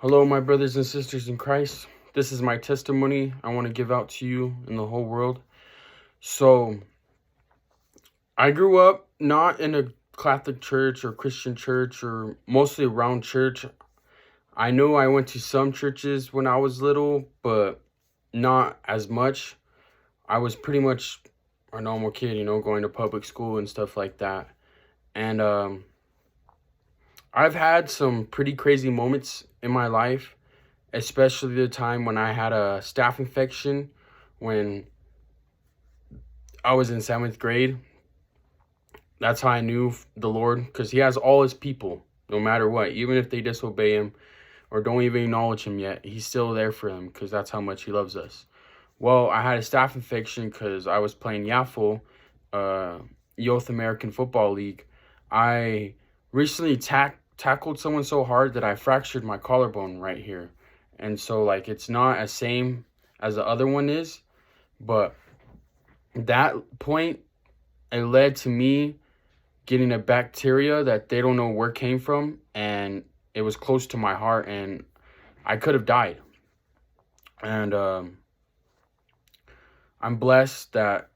Hello, my brothers and sisters in Christ. This is my testimony I want to give out to you and the whole world. So, I grew up not in a Catholic church or Christian church or mostly around church. I know I went to some churches when I was little, but not as much. I was pretty much a normal kid, going to public school and stuff like that. And I've had some pretty crazy moments in my life, especially the time when I had a staph infection when I was in 7th grade. That's how I knew the Lord, because he has all his people, no matter what. Even if they disobey him or don't even acknowledge him yet, he's still there for them, because that's how much he loves us. Well, I had a staph infection because I was playing YAFL, Youth American Football League. I recently tackled someone so hard that I fractured my collarbone right here. And so, it's not as same as the other one is. But that point, it led to me getting a bacteria that they don't know where came from. And it was close to my heart. And I could have died. And I'm blessed that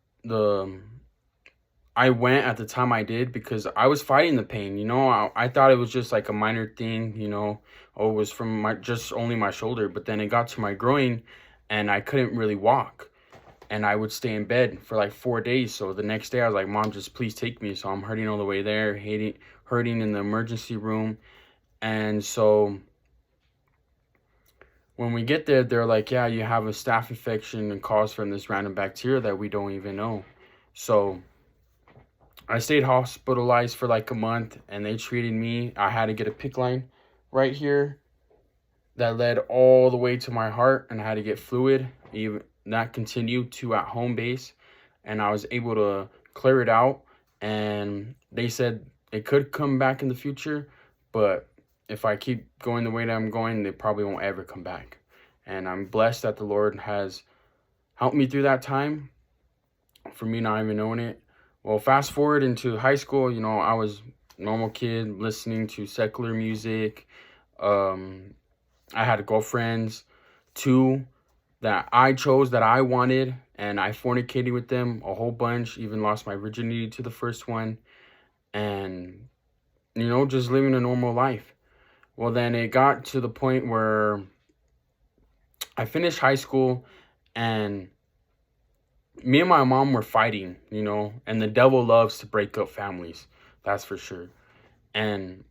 I went at the time I did, because I was fighting the pain. I thought it was just like a minor thing, it was from only my shoulder, but then it got to my groin and I couldn't really walk, and I would stay in bed for like 4 days. So the next day I was like, Mom, just please take me. So I'm hurting all the way there, hurting in the emergency room. And so when we get there, they're like, yeah, you have a staph infection and caused from this random bacteria that we don't even know. So I stayed hospitalized for like a month, and they treated me. I had to get a PICC line right here that led all the way to my heart, and I had to get fluid. Even that continued to at home base, and I was able to clear it out. And they said it could come back in the future, but if I keep going the way that I'm going, they probably won't ever come back. And I'm blessed that the Lord has helped me through that time, for me not even knowing it. Well, fast forward into high school, I was a normal kid listening to secular music. I had girlfriends, 2 that I chose, that I wanted, and I fornicated with them a whole bunch, even lost my virginity to the first one, and, just living a normal life. Well, then it got to the point where I finished high school, and me and my mom were fighting, and the devil loves to break up families. That's for sure. And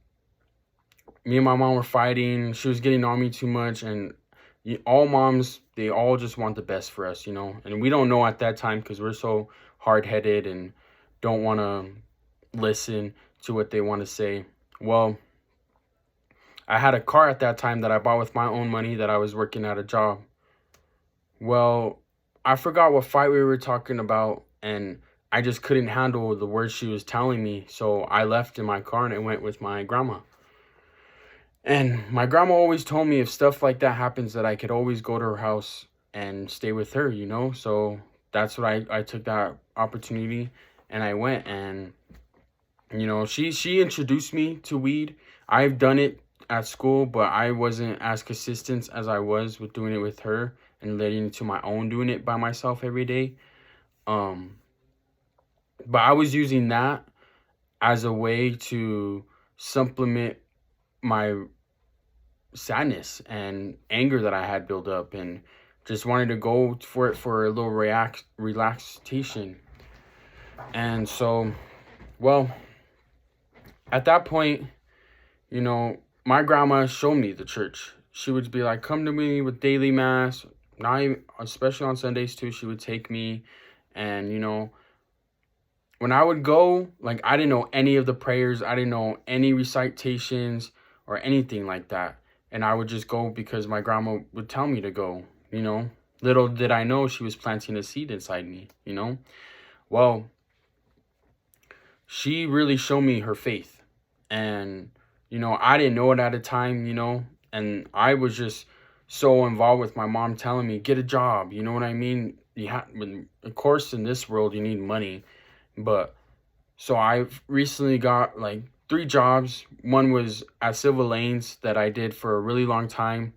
me and my mom were fighting. She was getting on me too much. And all moms, they all just want the best for us, And we don't know at that time, because we're so hard-headed and don't want to listen to what they want to say. Well, I had a car at that time that I bought with my own money, that I was working at a job. Well, I forgot what fight we were talking about, and I just couldn't handle the words she was telling me. So I left in my car and I went with my grandma. And my grandma always told me if stuff like that happens, that I could always go to her house and stay with her, So that's what I took that opportunity, and I went. And, she introduced me to weed. I've done it at school, but I wasn't as consistent as I was with doing it with her, and leading to my own doing it by myself every day. But I was using that as a way to supplement my sadness and anger that I had built up, and just wanted to go for it for a little relaxation. And so, well, at that point, my grandma showed me the church. She would be like, come to me with daily mass. Not even, especially on Sundays too, she would take me. And, when I would go, I didn't know any of the prayers. I didn't know any recitations or anything like that. And I would just go because my grandma would tell me to go, Little did I know she was planting a seed inside me, Well, she really showed me her faith. And, I didn't know it at a time, and I was just so involved with my mom telling me, get a job, you know what I mean? Of course, in this world, you need money. But so I recently got 3 jobs. One was at Silver Lanes that I did for a really long time,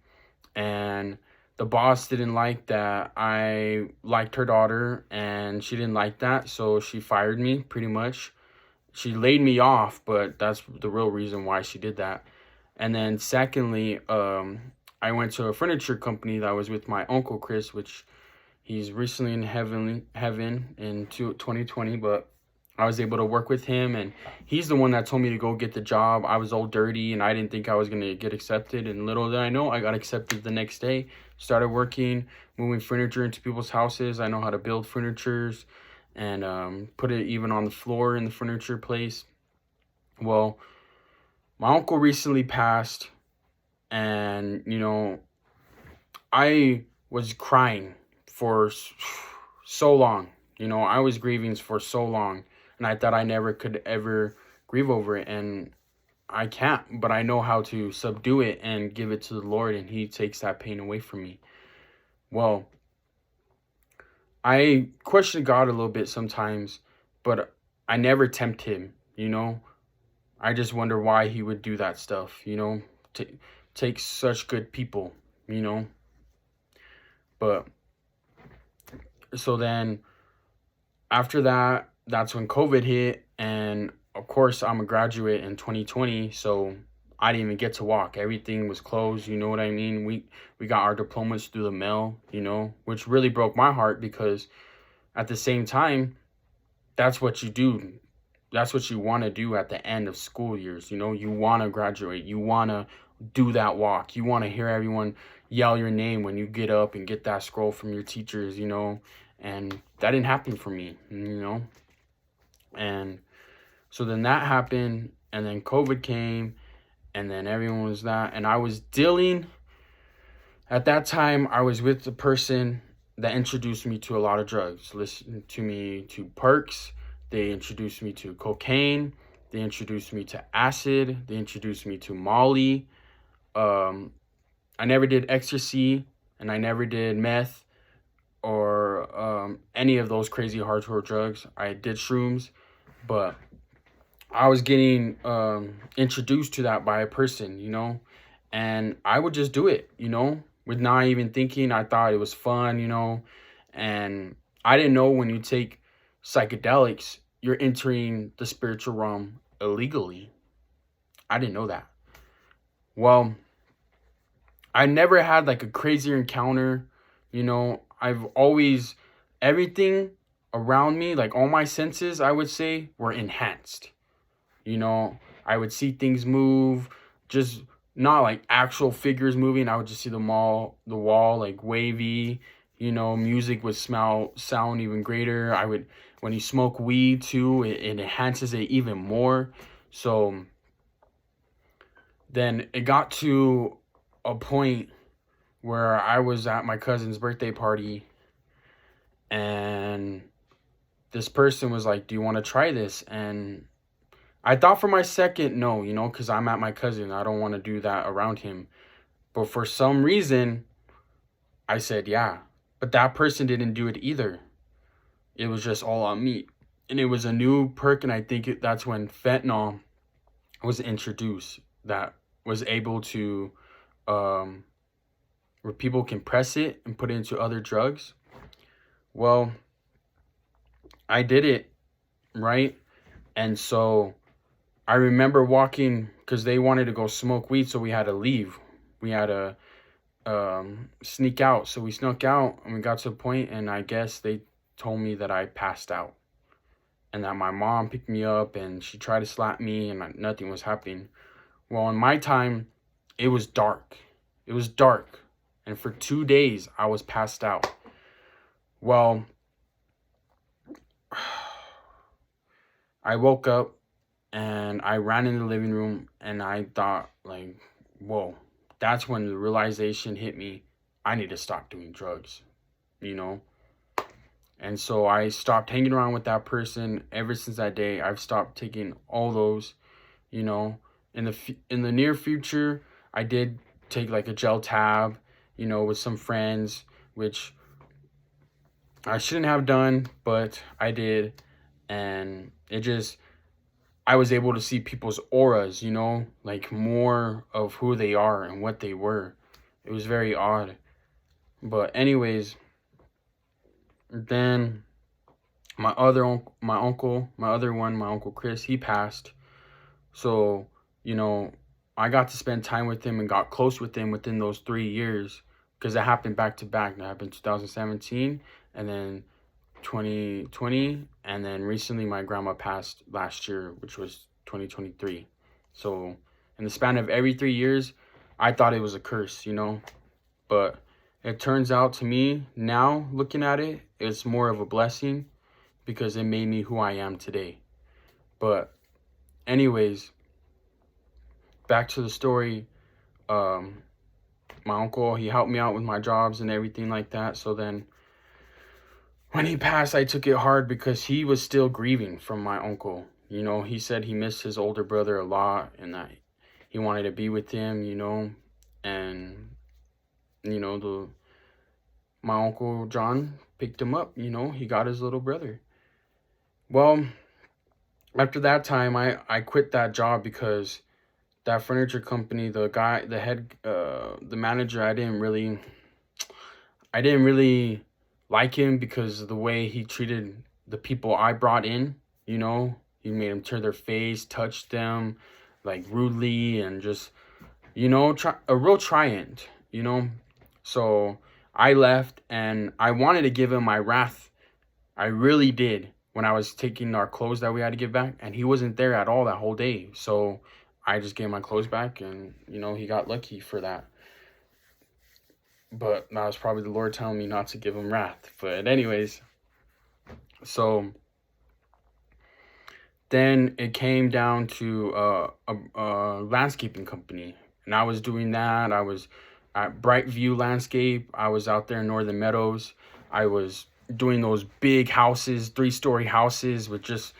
and the boss didn't like that I liked her daughter, and she didn't like that, so she fired me pretty much. She laid me off, but that's the real reason why she did that. And then secondly, I went to a furniture company that was with my uncle Chris, which he's recently in heaven in 2020, but I was able to work with him, and he's the one that told me to go get the job. I was all dirty, and I didn't think I was going to get accepted, and little did I know, I got accepted the next day. Started working, moving furniture into people's houses. I know how to build furnitures and put it even on the floor in the furniture place. Well, my uncle recently passed, and, I was crying for so long. I was grieving for so long, and I thought I never could ever grieve over it, and I can't, but I know how to subdue it and give it to the Lord, and he takes that pain away from me. Well, I question God a little bit sometimes, but I never tempt him. I just wonder why he would do that stuff, take such good people, but so then after that, that's when COVID hit, and of course I'm a graduate in 2020, so I didn't even get to walk. Everything was closed, you know what I mean? We got our diplomas through the mail, which really broke my heart, because at the same time, that's what you do. That's what you want to do at the end of school years, you want to graduate. You want to do that walk. You want to hear everyone yell your name when you get up and get that scroll from your teachers, and that didn't happen for me, and so then that happened, and then COVID came, and then everyone was that, and I was dealing, at that time, I was with the person that introduced me to a lot of drugs. Listen to me to perks. They introduced me to cocaine. They introduced me to acid. They introduced me to Molly. I never did ecstasy, and I never did meth or any of those crazy hardcore drugs. I did shrooms, but I was getting introduced to that by a person, and I would just do it, with not even thinking. I thought it was fun, and I didn't know when you take psychedelics, you're entering the spiritual realm illegally. I didn't know that. Well, I never had like a crazier encounter, I've always, everything around me, like all my senses, I would say, were enhanced. I would see things move, just not like actual figures moving. I would just see the wall like wavy. Music would sound even greater. When you smoke weed too, it enhances it even more. So then it got to a point where I was at my cousin's birthday party, and this person was like, "Do you want to try this?" And I thought for my second, no, because I'm at my cousin. I don't want to do that around him. But for some reason, I said, yeah. But that person didn't do it either. It was just all on me. And it was a new perk, and I think that's when fentanyl was introduced, that was able to, where people can press it and put it into other drugs. Well, I did it, right? And so I remember walking, because they wanted to go smoke weed, so we had to leave. We had to sneak out. So we snuck out, and we got to a point, and I guess they told me that I passed out, and that my mom picked me up, and she tried to slap me, and nothing was happening. Well, in my time, it was dark. It was dark. And for 2 days, I was passed out. Well, I woke up, and I ran in the living room, and I thought, like, whoa, that's when the realization hit me. I need to stop doing drugs, And so I stopped hanging around with that person. Ever since that day, I've stopped taking all those, In the near future, I did take like a gel tab, with some friends, which I shouldn't have done, but I did. And I was able to see people's auras, you know, like more of who they are and what they were. It was very odd. But anyways, then my uncle Chris, he passed. So, you know, I got to spend time with him and got close with him within those 3 years, because it happened back to back. That happened 2017 and then 2020, and then recently my grandma passed last year, which was 2023. So in the span of every 3 years, I thought it was a curse, you know, but it turns out to me now, looking at it, it's more of a blessing, because it made me who I am today. But anyways, back to the story. My uncle, he helped me out with my jobs and everything like that. So then when he passed, I took it hard, because he was still grieving from my uncle. You know, he said he missed his older brother a lot and that he wanted to be with him, you know. And, you know, my Uncle John picked him up, you know. He got his little brother. Well, after that time, I quit that job, because that furniture company, the manager, I didn't really like him, because of the way he treated the people I brought in, you know. He made them turn their face, touch them, like, rudely, and just, you know, a real tryant, you know. So I left, and I wanted to give him my wrath. I really did, when I was taking our clothes that we had to give back, and he wasn't there at all that whole day. So I just gave my clothes back, and, you know, he got lucky for that. But that was probably the Lord telling me not to give him wrath. But anyways, so then it came down to a landscaping company, and I was doing that. I was at Brightview Landscape. I was out there in Northern Meadows. I was doing those big houses, 3-story houses with just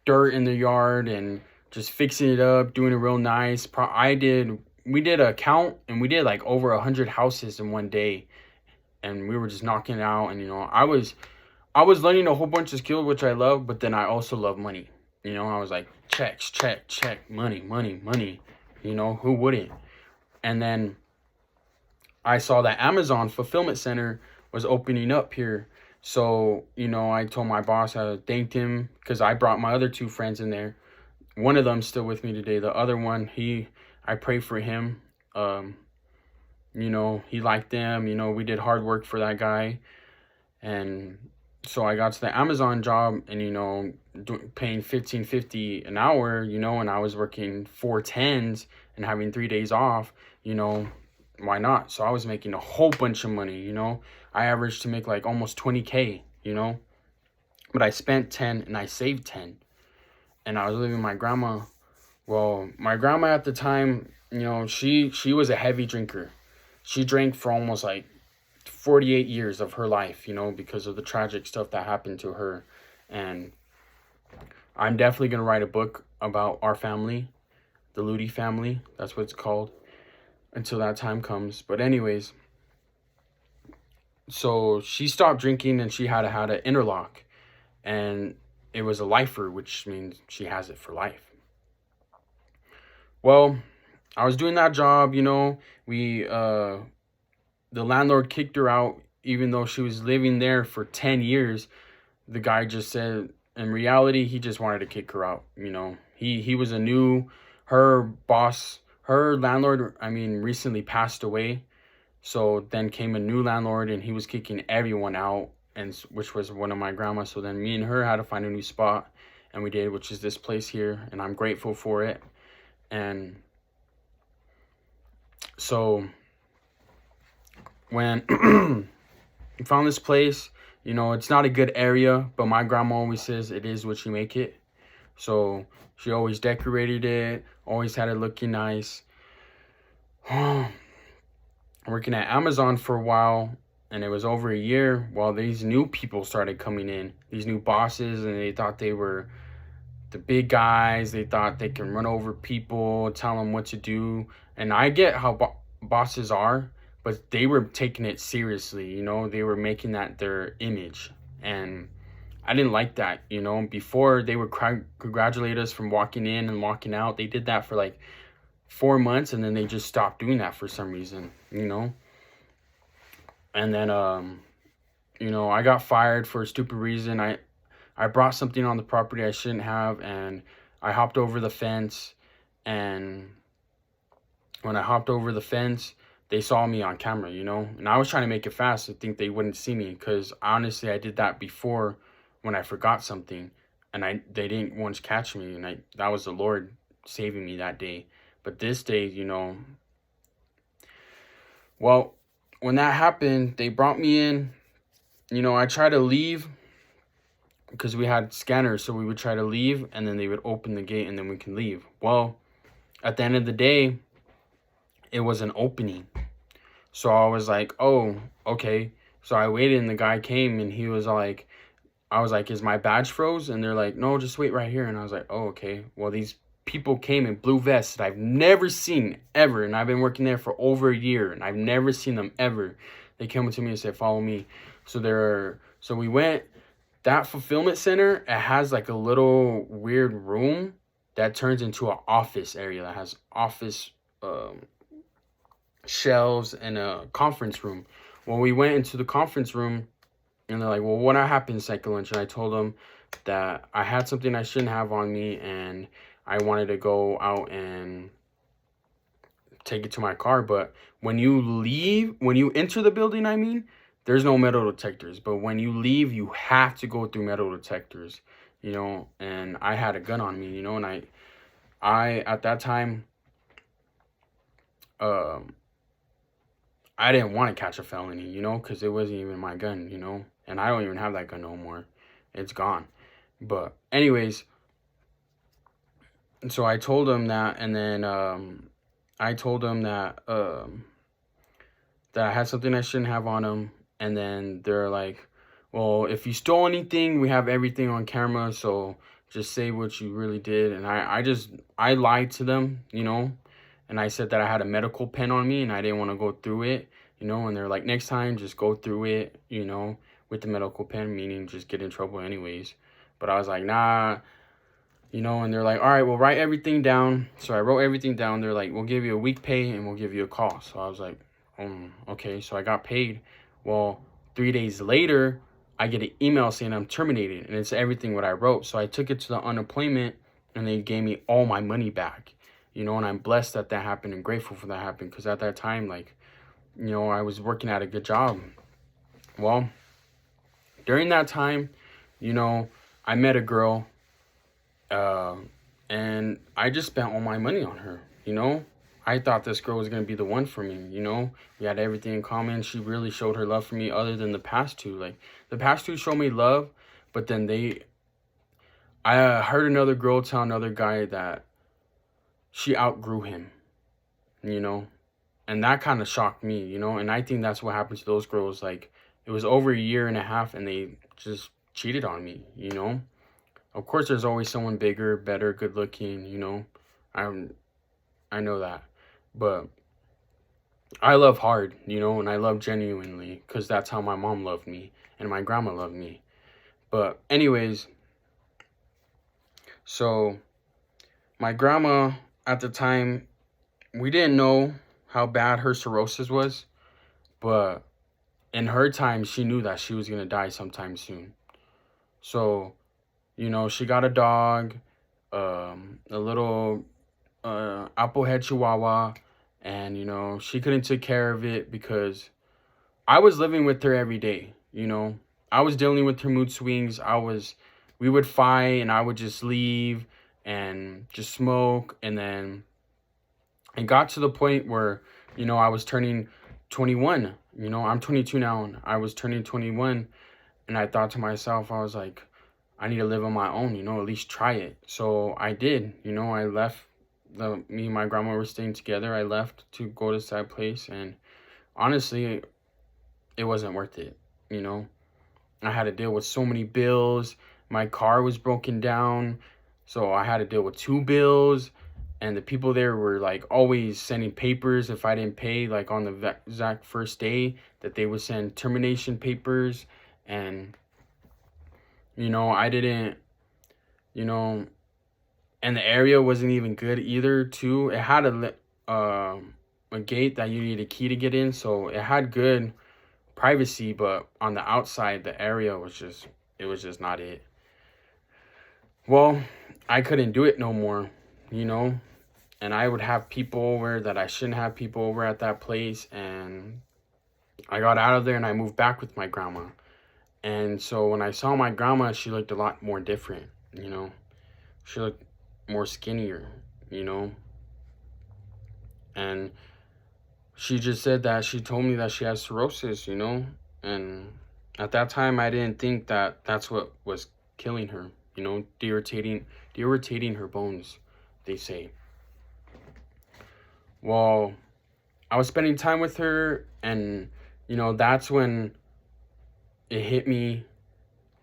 dirt in the yard, and just fixing it up, doing it real nice. We did a count, and we did like over 100 houses in one day, and we were just knocking it out. And, you know, I was learning a whole bunch of skills, which I love, but then I also love money. You know, I was like, check, money. You know, who wouldn't? And then I saw that Amazon fulfillment center was opening up here. So, you know, I told my boss, I thanked him, because I brought my other 2 friends in there. One of them's still with me today. The other one, I pray for him. You know, he liked them. You know, we did hard work for that guy. And so I got to the Amazon job, and, you know, paying $15.50 an hour, you know, and I was working 4 10s and having 3 days off, you know, why not? So I was making a whole bunch of money, you know. I averaged to make like almost 20K, you know. But I spent 10 and I saved 10. And I was living with my grandma. Well, my grandma at the time, you know, she was a heavy drinker. She drank for almost like 48 years of her life, you know, because of the tragic stuff that happened to her. And I'm definitely going to write a book about our family, the Ludi family. That's what it's called, until that time comes. But anyways, so she stopped drinking, and she had an interlock. And it was a lifer, which means she has it for life. Well, I was doing that job, you know. The landlord kicked her out, even though she was living there for 10 years. The guy just said, in reality, he just wanted to kick her out, you know. He was her boss, her landlord, recently passed away. So then came a new landlord, and he was kicking everyone out, and which was one of my grandmas. So then me and her had to find a new spot, and we did, which is this place here, and I'm grateful for it. And so when we found this place, you know, it's not a good area, but my grandma always says it is what you make it. So she always decorated it, always had it looking nice. Working at Amazon for a while, and it was over a year while these new people started coming in, these new bosses, and they thought they were the big guys. They thought they can run over people, tell them what to do. And I get how bosses are, but they were taking it seriously, you know. They were making that their image. And I didn't like that, you know. Before, they would congratulate us from walking in and walking out. They did that for like 4 months, and then they just stopped doing that for some reason, you know. And then you know, I got fired for a stupid reason. I brought something on the property I shouldn't have, and I hopped over the fence. And when I hopped over the fence, they saw me on camera, you know. And I was trying to make it fast to think they wouldn't see me, because honestly, I did that before when I forgot something, and they didn't once catch me, and that was the Lord saving me that day. But this day, you know, well, when that happened, they brought me in. You know, I tried to leave because we had scanners, so we would try to leave, and then they would open the gate, and then we can leave. Well, at the end of the day, it was an opening. So I was like, oh, okay. So I waited, and the guy came, and he was like, I was like, is my badge froze? And they're like, no, just wait right here. And I was like, oh, okay. Well, these people came in blue vests that I've never seen ever. And I've been working there for over a year, and I've never seen them ever. They came up to me and said, follow me. So we went. That fulfillment center, it has like a little weird room that turns into an office area that has office shelves and a conference room. Well, we went into the conference room, and they're like, well, what happened, Cycle Lunch? And I told them that I had something I shouldn't have on me, and I wanted to go out and take it to my car. But when you enter the building, I mean, there's no metal detectors. But when you leave, you have to go through metal detectors, you know. And I had a gun on me, you know, and I at that time, I didn't want to catch a felony, you know, because it wasn't even my gun, you know. And I don't even have that gun no more. It's gone. But anyways, so I told him that, and then I told him that that I had something I shouldn't have on him. And then they're like, well, if you stole anything, we have everything on camera, so just say what you really did. And I lied to them, you know, and I said that I had a medical pen on me and I didn't want to go through it, you know. And they're like, next time, just go through it, you know, with the medical pen, meaning just get in trouble anyways. But I was like, nah, you know. And they're like, all right, we'll write everything down. So I wrote everything down. They're like, we'll give you a week pay and we'll give you a call. So I was like, okay. So I got paid. Well, 3 days later, I get an email saying I'm terminated, and it's everything what I wrote. So I took it to the unemployment, and they gave me all my money back, you know. And I'm blessed that that happened and grateful for that happened, because at that time, like, you know, I was working at a good job. Well, during that time, you know, I met a girl, and I just spent all my money on her, you know. I thought this girl was going to be the one for me, you know. We had everything in common. She really showed her love for me, other than the past two. Like, the past two showed me love, but then I heard another girl tell another guy that she outgrew him, you know. And that kind of shocked me, you know. And I think that's what happened to those girls. Like, it was over a year and a half, and they just cheated on me, you know. Of course, there's always someone bigger, better, good looking, you know. I know that. But I love hard, you know, and I love genuinely, because that's how my mom loved me and my grandma loved me. But anyways, so my grandma at the time, we didn't know how bad her cirrhosis was, but in her time, she knew that she was going to die sometime soon. So, you know, she got a dog, a little applehead chihuahua, and, you know, she couldn't take care of it because I was living with her every day, you know. I was dealing with her mood swings. We would fight, and I would just leave and just smoke. And then it got to the point where, you know, I was turning 21. You know, I'm 22 now, and I was turning 21. And I thought to myself, I was like, I need to live on my own, you know, at least try it. So I did, you know. I left. Me and my grandma were staying together. I left to go to that place, and honestly, it wasn't worth it, you know. I had to deal with so many bills. My car was broken down, so I had to deal with 2 bills, and the people there were like always sending papers if I didn't pay, like on the exact first day that they would send termination papers. And I didn't, you know, and the area wasn't even good either, too. It had a gate that you need a key to get in, so it had good privacy, but on the outside, the area was just, it was just not it. Well, I couldn't do it no more, and I would have people over that I shouldn't have people over at that place, and I got out of there and I moved back with my grandma. And so when I saw my grandma, she looked a lot more different, She looked more skinnier, And she just said that she told me that she has cirrhosis, And at that time, I didn't think that that's what was killing her, deirritating her bones, they say. Well, I was spending time with her, and, that's when it hit me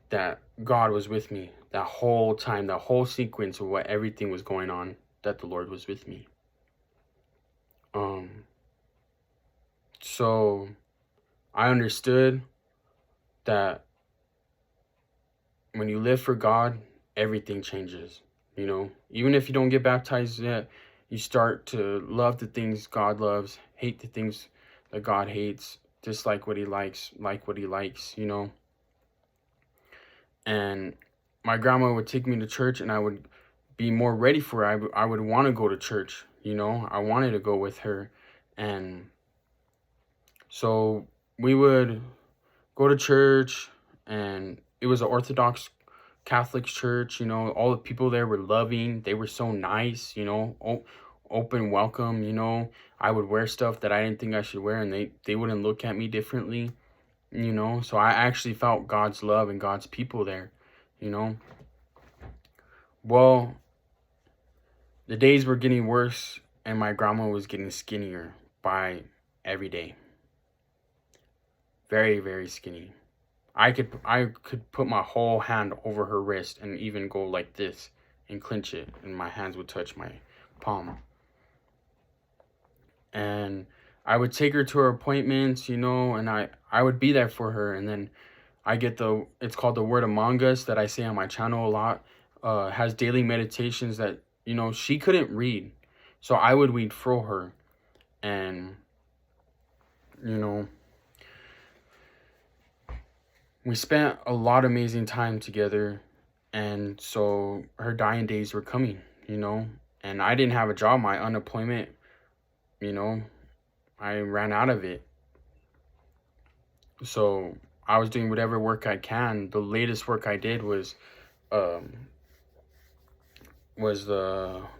that God was with me that whole time, that whole sequence of what everything was going on, that the Lord was with me. So I understood that when you live for God, everything changes, Even if you don't get baptized yet, you start to love the things God loves, hate the things that God hates, dislike what he likes, like what he likes, And my grandma would take me to church, and I would be more ready for it. I would want to go to church, I wanted to go with her. And so we would go to church, and it was an Orthodox Catholic church. All the people there were loving. They were so nice, open, welcome. I would wear stuff that I didn't think I should wear, and they wouldn't look at me differently, So I actually felt God's love and God's people there, Well, the days were getting worse, and my grandma was getting skinnier by every day. Very, very skinny. I could put my whole hand over her wrist and even go like this and clench it, and my hands would touch my palm. And I would take her to her appointments, and I would be there for her. And then I get it's called the Word Among Us that I say on my channel a lot. Has daily meditations that, she couldn't read. So I would read for her. And, we spent a lot of amazing time together. And so her dying days were coming, And I didn't have a job. My unemployment, I ran out of it. So I was doing whatever work I can. The latest work I did was the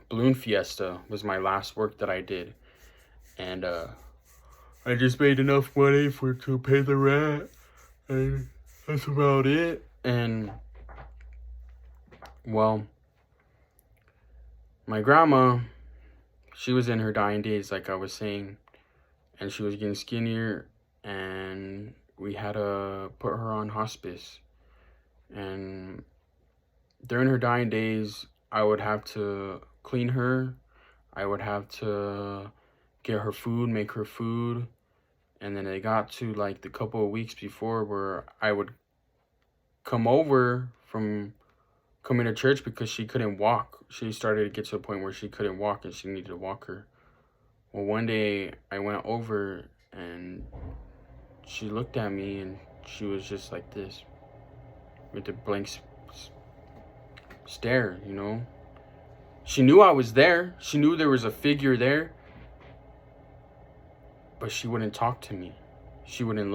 balloon fiesta. Was my last work that I did. And I just made enough money to pay the rent, and that's about it. And well, my grandma, she was in her dying days, like I was saying, and she was getting skinnier, and we had to put her on hospice. And during her dying days, I would have to clean her. I would have to get her food, make her food. And then it got to like the couple of weeks before where I would come over from coming to church because she couldn't walk. She started to get to a point where she couldn't walk and she needed a walker. Well, one day I went over and she looked at me and she was just like this with a blank stare, She knew I was there. She knew there was a figure there. But she wouldn't talk to me. She wouldn't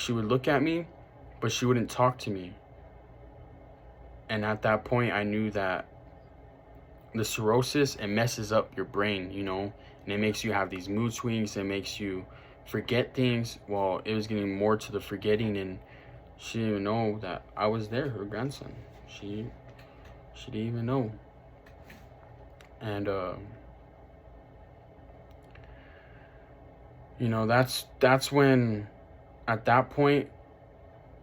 she would look at me, but she wouldn't talk to me. And at that point, I knew that the cirrhosis, it messes up your brain, and it makes you have these mood swings. It makes you forget things. Well, it was getting more to the forgetting, and she didn't even know that I was there, her grandson. She didn't even know. And that's when, at that point,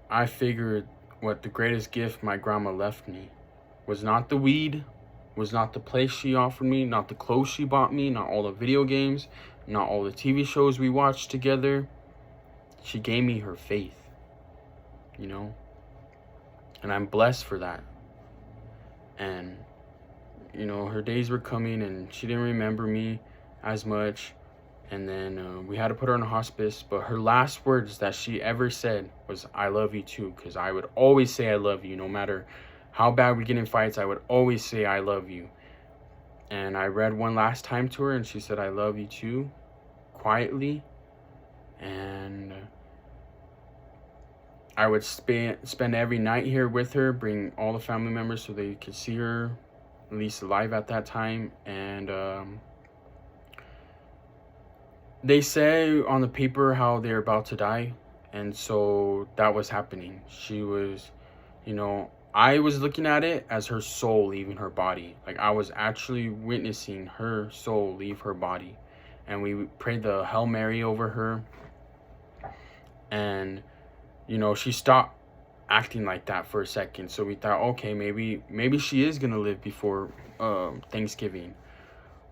I figured what the greatest gift my grandma left me was not the weed, was not the place she offered me, not the clothes she bought me, not all the video games, not all the TV shows we watched together. She gave me her faith, And I'm blessed for that. And, her days were coming and she didn't remember me as much. And then we had to put her in a hospice. But her last words that she ever said was, "I love you too." Because I would always say I love you. No matter how bad we get in fights, I would always say I love you. And I read one last time to her and she said, "I love you too," quietly. And I would spend every night here with her, bring all the family members so they could see her, at least alive at that time. And they say on the paper how they're about to die. And so that was happening. She was, I was looking at it as her soul leaving her body. Like, I was actually witnessing her soul leave her body. And we prayed the Hail Mary over her. And she stopped acting like that for a second. So we thought, okay, maybe she is going to live before Thanksgiving.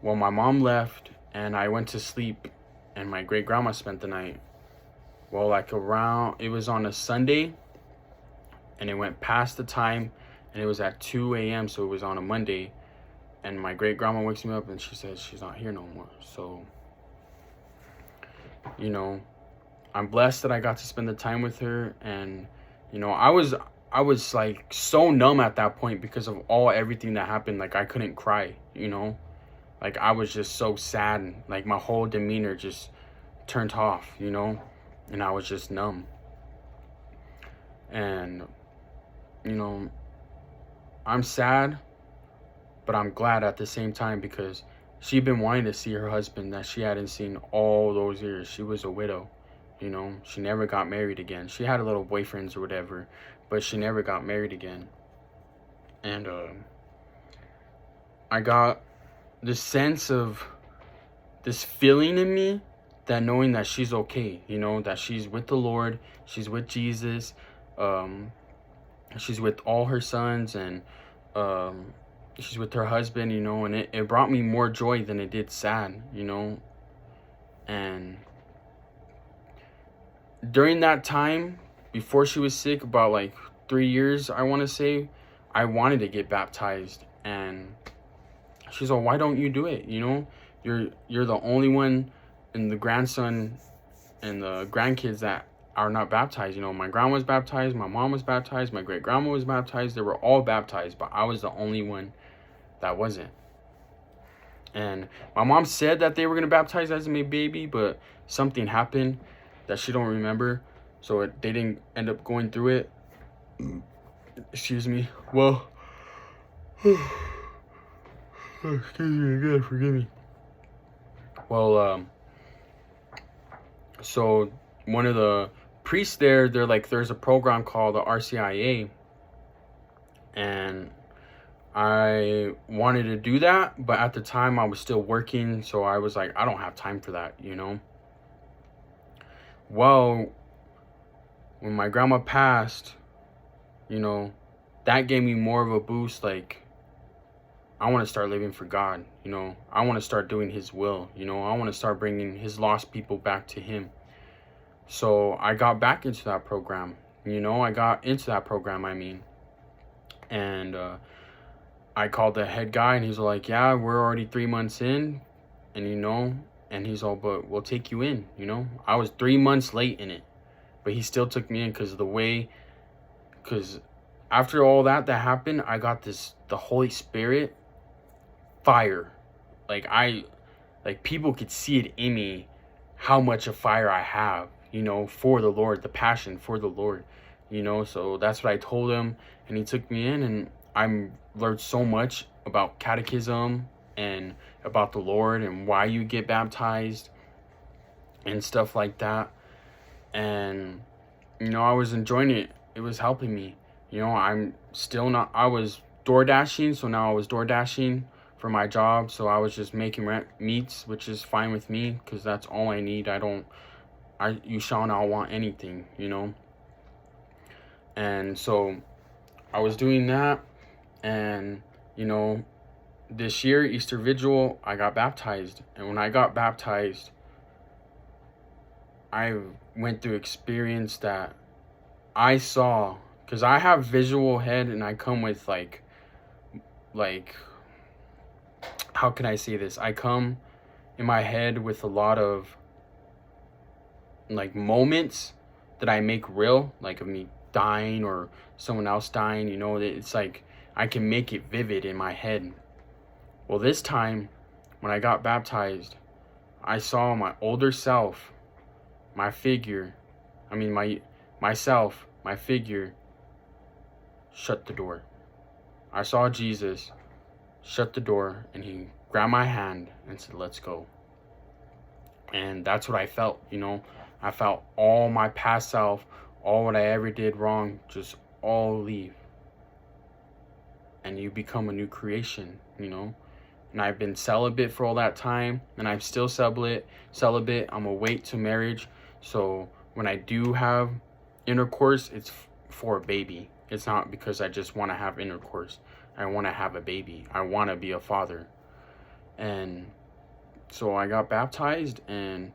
Well, my mom left and I went to sleep and my great grandma spent the night. Well, it was on a Sunday and it went past the time and it was at 2 a.m. So it was on a Monday. And my great grandma wakes me up and she says she's not here no more. So, I'm blessed that I got to spend the time with her. And I was like so numb at that point because of everything that happened. Like, I couldn't cry, like I was just so sad, and like my whole demeanor just turned off, and I was just numb. And I'm sad, but I'm glad at the same time because she'd been wanting to see her husband that she hadn't seen all those years. She was a widow. She never got married again. She had a little boyfriends or whatever, but she never got married again. And I got this sense of this feeling in me that knowing that she's okay, that she's with the Lord, she's with Jesus, she's with all her sons, and she's with her husband, and it brought me more joy than it did sad, and during that time, before she was sick, about like 3 years, I want to say, I wanted to get baptized. And she's like, "Why don't you do it? You're the only one in the grandson and the grandkids that are not baptized. My grandma was baptized, my mom was baptized, my great grandma was baptized. They were all baptized, but I was the only one that wasn't." And my mom said that they were going to baptize as my baby, but something happened that she don't remember, so they didn't end up going through it. Excuse me. Well, excuse me again, forgive me. Well, so one of the priests they're like, there's a program called the RCIA, and I wanted to do that, but at the time I was still working, so I was like, I don't have time for that, Well, when my grandma passed, that gave me more of a boost. Like, I want to start living for God, I want to start doing His will, I want to start bringing His lost people back to Him. So I got back into that program, and I called the head guy, and he's like, "Yeah, we're already 3 months in, and and he's all, but we'll take you in, I was 3 months late in it, but he still took me in because after all that happened, I got the Holy Spirit fire. Like people could see it in me, how much of fire I have, for the Lord, the passion for the Lord, so that's what I told him, and he took me in, and I learned so much about catechism and about the Lord and why you get baptized and stuff like that. And I was enjoying it. It was helping me. I'm still not, I was door dashing, so now I was door dashing for my job, so I was just making meats, which is fine with me because that's all I need. You shall not want anything, and so I was doing that. And this year, Easter Vigil, I got baptized. And when I got baptized, I went through experience that I saw because I have visual head, and I come with like how can I say this? I come in my head with a lot of like moments that I make real, like of me dying or someone else dying. You know, it's like I can make it vivid in my head. Well, this time when I got baptized, I saw my older self, my figure, myself, my figure, shut the door. I saw Jesus shut the door, and he grabbed my hand and said, "Let's go." And that's what I felt, you know. I felt all my past self, all what I ever did wrong, just all leave. And you become a new creation, you know. And I've been celibate for all that time, and I'm still celibate. I'm await to marriage. So when I do have intercourse, it's for a baby. It's not because I just want to have intercourse. I want to have a baby. I want to be a father. And so I got baptized, and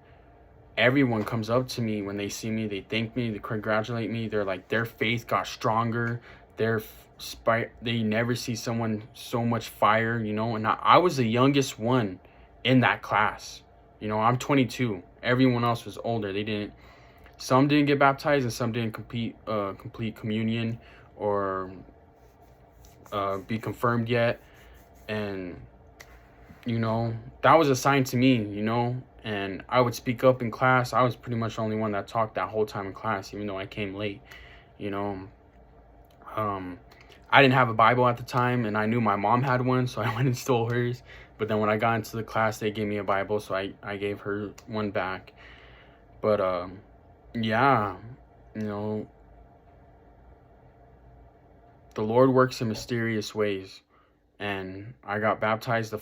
everyone comes up to me when they see me. They thank me, they congratulate me. They're like, their faith got stronger. They never see someone so much fire, you know. And I was the youngest one in that class. You know, I'm 22. Everyone else was older. Some didn't get baptized, and some didn't complete communion or be confirmed yet. And you know, that was a sign to me, you know. And I would speak up in class. I was pretty much the only one that talked that whole time in class, even though I came late, you know. I didn't have a Bible at the time, and I knew my mom had one, so I went and stole hers. But then when I got into the class, they gave me a Bible, so I gave her one back. But yeah, you know, the Lord works in mysterious ways. And I got baptized the